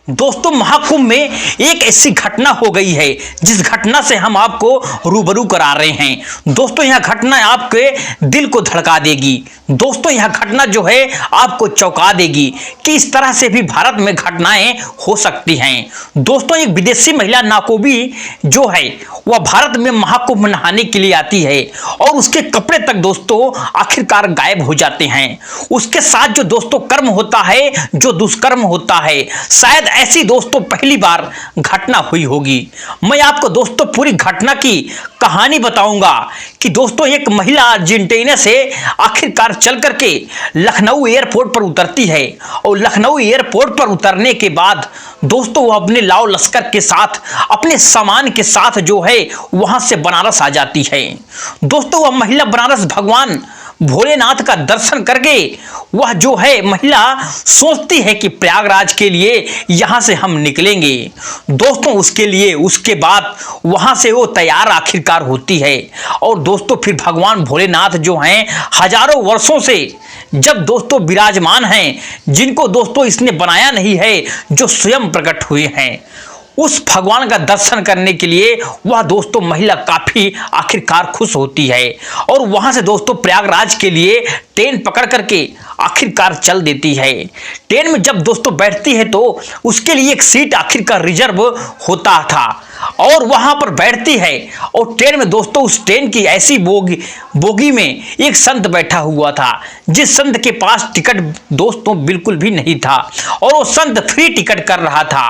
दोस्तों महाकुंभ में एक ऐसी घटना हो गई है जिस घटना से हम आपको रूबरू करा रहे हैं। दोस्तों यह घटना आपके दिल को धड़का देगी। दोस्तों यह घटना जो है आपको चौंका देगी कि इस तरह से भी भारत में घटनाएं हो सकती हैं। दोस्तों एक विदेशी महिला नाकोबी जो है वह भारत में महाकुंभ नहाने के लिए आती है और उसके कपड़े तक दोस्तों आखिरकार गायब हो जाते हैं। उसके साथ जो दोस्तों कर्म होता है, जो दुष्कर्म होता है, शायद ऐसी दोस्तों पहली बार घटना हुई होगी। मैं आपको दोस्तों पूरी घटना की कहानी बताऊंगा कि दोस्तों एक महिला अर्जेंटीना से आखिरकार चल करके लखनऊ एयरपोर्ट पर उतरती है और लखनऊ एयरपोर्ट पर उतरने के बाद दोस्तों वह अपने लाव लश्कर के साथ, अपने सामान के साथ जो है वहां से बनारस आ जाती है। दोस्तों वह महिला बनारस भगवान भोलेनाथ का दर्शन करके वह जो है महिला सोचती है कि प्रयागराज के लिए यहां से हम निकलेंगे। दोस्तों उसके लिए उसके बाद वहां से वो तैयार आखिरकार होती है और दोस्तों फिर भगवान भोलेनाथ जो हैं हजारों वर्षों से जब दोस्तों विराजमान हैं, जिनको दोस्तों इसने बनाया नहीं है, जो स्वयं प्रकट हुए हैं, उस भगवान का दर्शन करने के लिए वह दोस्तों महिला काफी आखिरकार खुश होती है और वहां से दोस्तों प्रयागराज के लिए ट्रेन पकड़ करके आखिरकार चल देती है। ट्रेन में जब दोस्तों बैठती है तो उसके लिए एक सीट आखिरकार रिजर्व होता था और वहां पर बैठती है और ट्रेन में दोस्तों उस ट्रेन की ऐसी बोगी में एक संत बैठा हुआ था जिस संत के पास टिकट दोस्तों बिल्कुल भी नहीं था और वो संत फ्री टिकट कर रहा था।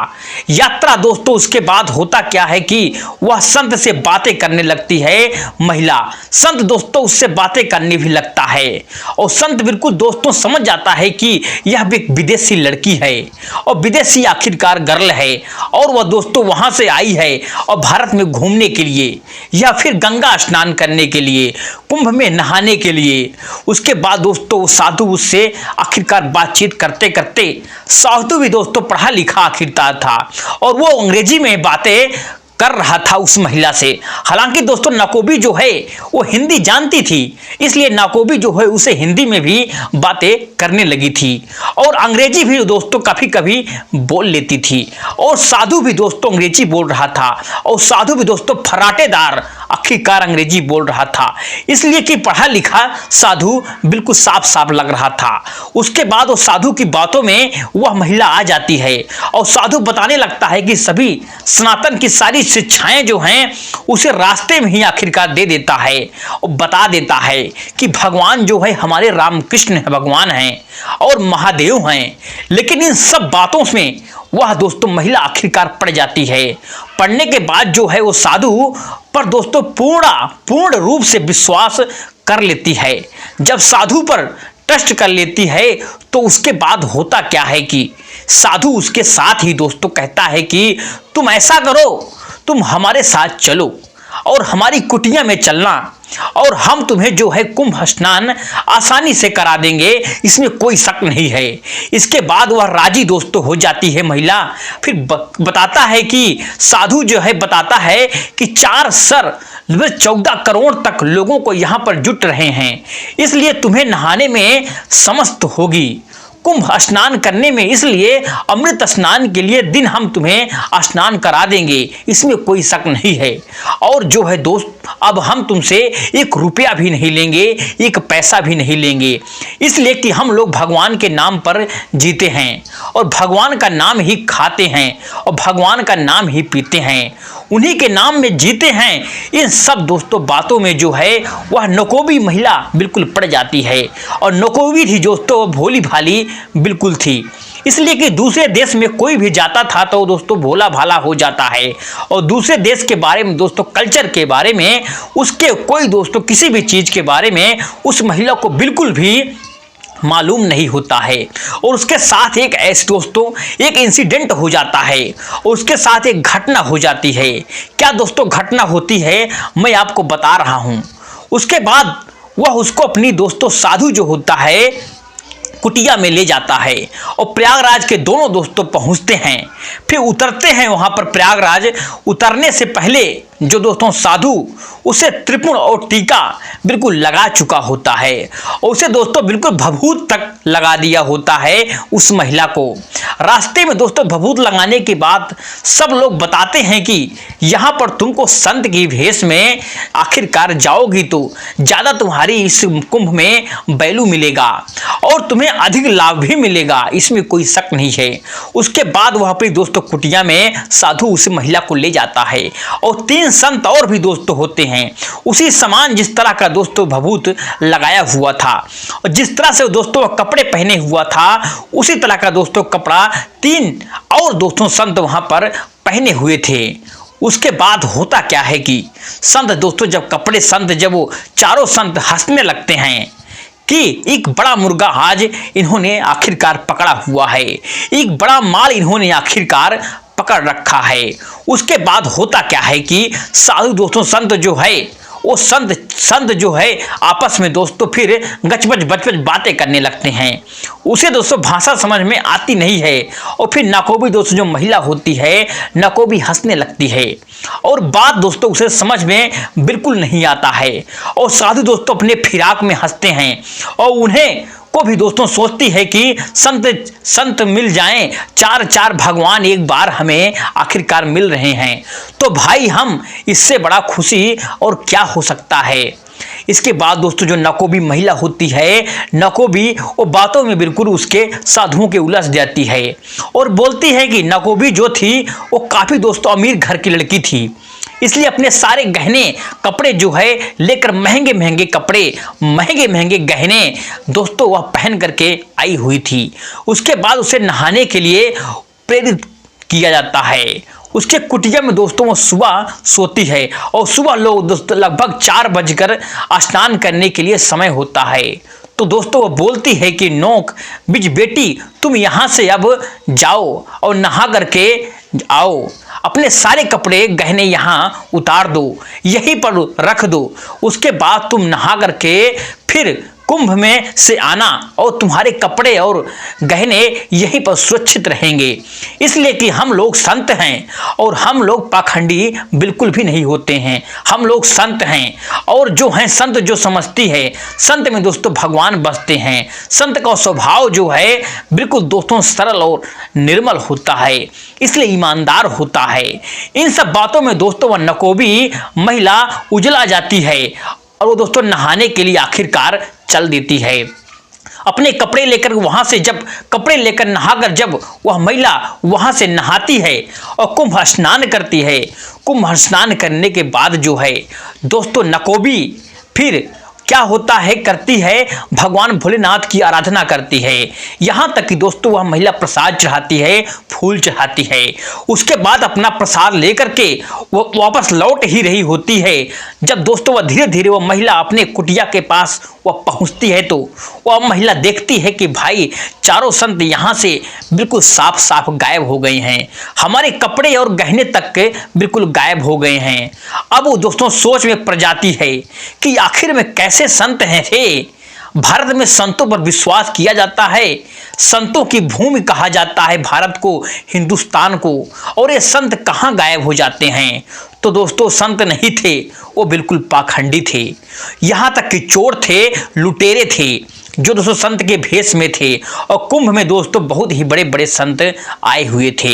यात्रा दोस्तों उसके बाद होता क्या है कि वह संत से बातें करने लगती है महिला। संत दोस्तों उससे बातें करने भी लगता है और संत बिल्कुल दोस्तों समझ जाता है कि यह एक विदेशी लड़की है और विदेशी आखिरकार गर्ल है और वह दोस्तों वहां से आई है और भारत में घूमने के लिए या फिर गंगा स्नान करने के लिए, कुंभ में नहाने के लिए। उसके बाद दोस्तों साधु उससे आखिरकार बातचीत करते करते, साधु भी दोस्तों पढ़ा लिखा आखिरकार था और वो अंग्रेजी में बातें कर रहा था उस महिला से। हालांकि दोस्तों नाकोबी जो है वो हिंदी जानती थी, इसलिए नाकोबी जो है उसे हिंदी में भी बातें करने लगी थी और अंग्रेजी भी दोस्तों कभी कभी बोल लेती थी और साधु भी दोस्तों अंग्रेजी बोल रहा था और साधु भी दोस्तों फराटेदार आखिरकार अंग्रेजी बोल रहा था, इसलिए कि पढ़ा लिखा साधु बिल्कुल साफ साफ लग रहा था। उसके बाद वो साधु की बातों में वह महिला आ जाती है और साधु बताने लगता है कि सभी सनातन की सारी शिक्षाएं जो हैं उसे रास्ते में ही आखिरकार दे देता है और बता देता है कि भगवान जो है हमारे रामकृष्ण है, भगवान हैं और महादेव हैं। लेकिन इन सब बातों में वह दोस्तों महिला आखिरकार पड़ जाती है। पढ़ने के बाद जो है वो साधु पर दोस्तों पूर्ण रूप से विश्वास कर लेती है। जब साधु पर ट्रस्ट कर लेती है तो उसके बाद होता क्या है कि साधु उसके साथ ही दोस्तों कहता है कि तुम ऐसा करो, तुम हमारे साथ चलो और हमारी कुटिया में चलना और हम तुम्हें जो है कुंभ स्नान आसानी से करा देंगे, इसमें कोई शक नहीं है। इसके बाद वह राजी दोस्तों हो जाती है महिला। फिर बताता है कि साधु जो है बताता है कि 4 सर 14 करोड़ तक लोगों को यहाँ पर जुट रहे हैं, इसलिए तुम्हें नहाने में समस्त होगी, कुंभ स्नान करने में, इसलिए अमृत स्नान के लिए दिन हम तुम्हें स्नान करा देंगे, इसमें कोई शक नहीं है। और जो है दोस्त अब हम तुमसे 1 रुपया भी नहीं लेंगे, 1 पैसा भी नहीं लेंगे, इसलिए कि हम लोग भगवान के नाम पर जीते हैं और भगवान का नाम ही खाते हैं और भगवान का नाम ही पीते हैं, उन्हीं के नाम में जीते हैं। इन सब दोस्तों बातों में जो है वह नकोबी महिला बिल्कुल पड़ जाती है और नकोबी थी दोस्तों भोली भाली बिल्कुल थी, इसलिए कि दूसरे देश में कोई भी जाता था तो दोस्तों भोला भाला हो जाता है और दूसरे देश के बारे में दोस्तों कल्चर के बारे में, उसके कोई दोस्तों किसी भी चीज के बारे में उस महिला को बिल्कुल भी मालूम नहीं होता है। और उसके साथ एक ऐसे दोस्तों एक इंसिडेंट हो जाता है और उसके साथ एक घटना हो जाती है। क्या दोस्तों घटना होती है मैं आपको बता रहा हूं। उसके बाद वह उसको अपनी दोस्तों साधु जो होता है कुटिया में ले जाता है और प्रयागराज के दोनों दोस्तों पहुंचते हैं। फिर उतरते हैं वहां पर प्रयागराज। उतरने से पहले जो दोस्तों साधु उसे त्रिपुण और टीका बिल्कुल लगा चुका होता है और उसे दोस्तों बिल्कुल भभूत तक लगा दिया होता है उस महिला को। रास्ते में दोस्तों भभूत लगाने के बाद सब लोग बताते हैं कि यहाँ पर तुमको संत की भेष में आखिरकार जाओगी तो ज़्यादा तुम्हारी इस कुंभ में वैल्यू मिलेगा और तुम्हें अधिक लाभ भी मिलेगा, इसमें कोई शक नहीं है। उसके बाद वह अपनी दोस्तों कुटिया में साधु उस महिला को ले जाता है और 3 संत और भी दोस्तों होते हैं उसी समान जिस तरह का दोस्तों भभूत लगाया हुआ था और जिस तरह से दोस्तों कपड़े पहने हुआ था उसी तरह का दोस्तों कपड़ा 3 और दोस्तों संत वहां पर पहने हुए थे। उसके बाद होता क्या है कि संत दोस्तों जब वो चारों संत हंसने लगते हैं कि एक बड़ा मुर्गा आज इन्होंने आखिरकार पकड़ा हुआ है, एक बड़ा माल इन्होंने आखिरकार पकड़ रखा है। उसके बाद होता क्या है कि साधु दोस्तों संत जो है वो संत जो है आपस में दोस्तों फिर गचबच बचबच बातें करने लगते हैं। उसे दोस्तों भाषा समझ में आती नहीं है और फिर नकोबी दोस्तों जो महिला होती है नकोबी हंसने लगती है और बात दोस्तों उसे समझ में बिल्कुल नहीं आता है और साधु दोस्तों अपने फिराक में हंसते हैं और उन्हें को भी दोस्तों सोचती है कि संत मिल जाएं, 4 भगवान एक बार हमें आखिरकार मिल रहे हैं तो भाई हम इससे बड़ा खुशी और क्या हो सकता है। इसके बाद दोस्तों जो नकोबी महिला होती है नकोबी वो बातों में बिल्कुल उसके साधुओं के उलझ जाती है और बोलती है कि नकोबी जो थी वो काफ़ी दोस्तों अमीर घर की लड़की थी, इसलिए अपने सारे गहने कपड़े जो है लेकर महंगे महंगे गहने दोस्तों वह पहन करके आई हुई थी। उसके बाद उसे नहाने के लिए प्रेरित किया जाता है। उसके कुटिया में दोस्तों वो सुबह सोती है और सुबह लोग दोस्तों लगभग 4 बजकर स्नान करने के लिए समय होता है तो दोस्तों वो बोलती है कि नोक बिज बेटी तुम यहाँ से अब जाओ और नहा करके आओ, अपने सारे कपड़े गहने यहाँ उतार दो, यहीं पर रख दो, उसके बाद तुम नहा करके फिर कुंभ में से आना और तुम्हारे कपड़े और गहने यहीं पर सुरक्षित रहेंगे। इसलिए कि हम लोग संत हैं और हम लोग पाखंडी बिल्कुल भी नहीं होते हैं, हम लोग संत हैं और जो हैं संत जो समझती है संत में दोस्तों भगवान बसते हैं। संत का स्वभाव जो है बिल्कुल दोस्तों सरल और निर्मल होता है, इसलिए ईमानदार होता है। इन सब बातों में दोस्तों वह नकोबी महिला उजला जाती है और वो दोस्तों नहाने के लिए आखिरकार चल देती है। अपने कपड़े लेकर वहां से जब कपड़े लेकर नहाकर जब वह महिला वहां से नहाती है और कुंभ स्नान करती है, कुंभ स्नान करने के बाद जो है दोस्तों नकोबी फिर क्या होता है करती है भगवान भोलेनाथ की आराधना करती है। यहाँ तक कि दोस्तों वह महिला प्रसाद चढ़ाती है, फूल चढ़ाती है। उसके बाद अपना प्रसाद लेकर के वो वापस लौट ही रही होती है। जब दोस्तों वह धीरे धीरे वह महिला अपने कुटिया के पास वह पहुँचती है तो वह महिला देखती है कि भाई चारों संत यहाँ से बिल्कुल साफ साफ गायब हो गए हैं, हमारे कपड़े और गहने तक के बिल्कुल गायब हो गए हैं। अब वो दोस्तों सोच में पड़ जाती है कि आखिर में कैसे संत हैं थे। भारत में संतों पर विश्वास किया जाता है, संतों की भूमि कहा जाता है भारत को, हिंदुस्तान को, और ये संत कहाँ गायब हो जाते हैं। तो दोस्तों संत नहीं थे, वो बिल्कुल पाखंडी थे, यहाँ तक कि चोर थे, लुटेरे थे जो दोस्तों संत के भेष में थे। और कुंभ में दोस्तों बहुत ही बड़े बड़े संत आए हुए थे,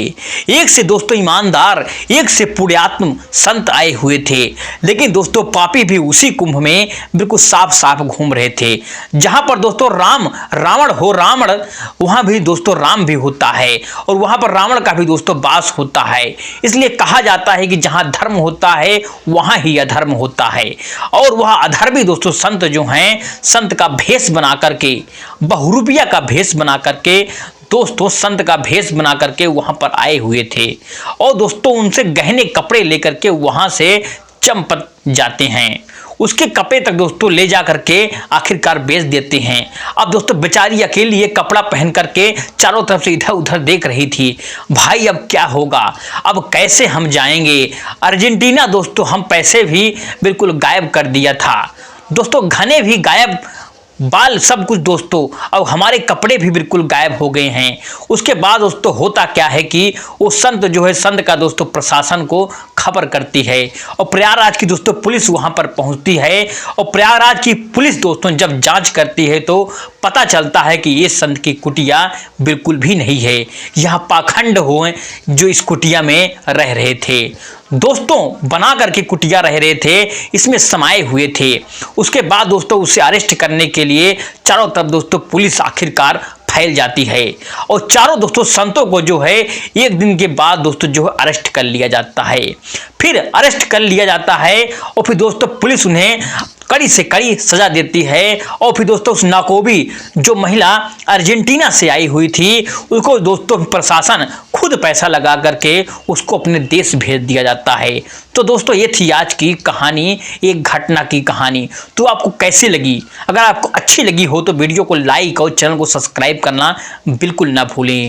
एक से दोस्तों ईमानदार, एक से पुण्यात्म संत आए हुए थे। लेकिन दोस्तों पापी भी उसी कुंभ में बिल्कुल साफ साफ घूम रहे थे। जहाँ पर दोस्तों रावण वहाँ भी दोस्तों राम भी होता है और वहाँ पर रावण का भी दोस्तों वास होता है। इसलिए कहा जाता है कि जहाँ धर्म होता है वहाँ ही अधर्म होता है। और वह अधर्मी दोस्तों संत जो हैं संत का भेष बना करके, बहुरूपिया का भेष बना करके दोस्तों संत का भेष बना करके वहां पर आए हुए थे और दोस्तों उनसे गहने कपड़े लेकर के वहां से चंपत जाते हैं। उसके कपड़े तक दोस्तों ले जा करके आखिरकार बेच देते हैं। अब दोस्तों बेचारी अकेली ये कपड़ा पहन करके चारों तरफ से इधर उधर देख रही थी, भाई अब क्या होगा, अब कैसे हम जाएंगे अर्जेंटीना। दोस्तों हम पैसे भी बिल्कुल गायब कर दिया था, दोस्तों घने भी गायब बाल सब कुछ दोस्तों, और हमारे कपड़े भी बिल्कुल गायब हो गए हैं। उसके बाद दोस्तों होता क्या है कि वो संत जो है, संत का दोस्तों प्रशासन को खबर करती है और प्रयागराज की दोस्तों पुलिस वहां पर पहुंचती है। और प्रयागराज की पुलिस दोस्तों जब जांच करती है तो पता चलता है कि ये संत की कुटिया बिल्कुल भी नहीं है, यहाँ पाखंड हो जो इस कुटिया में रह रहे थे। दोस्तों बना करके कुटिया रह रहे थे, इसमें समाये हुए थे। उसके बाद दोस्तों उसे अरेस्ट करने के लिए चारों तरफ दोस्तों पुलिस आखिरकार फैल जाती है और चारों दोस्तों संतों को जो है एक दिन के बाद दोस्तों जो है अरेस्ट कर लिया जाता है। फिर अरेस्ट कर लिया जाता है और फिर दोस्तों पुलिस उन्हें कड़ी से कड़ी सजा देती है। और फिर दोस्तों उस नाकोबी जो महिला अर्जेंटीना से आई हुई थी उसको दोस्तों प्रशासन खुद पैसा लगा करके उसको अपने देश भेज दिया जाता है। तो दोस्तों ये थी आज की कहानी, एक घटना की कहानी। तो आपको कैसी लगी? अगर आपको अच्छी लगी हो तो वीडियो को लाइक और चैनल को सब्सक्राइब करना बिल्कुल ना भूलें।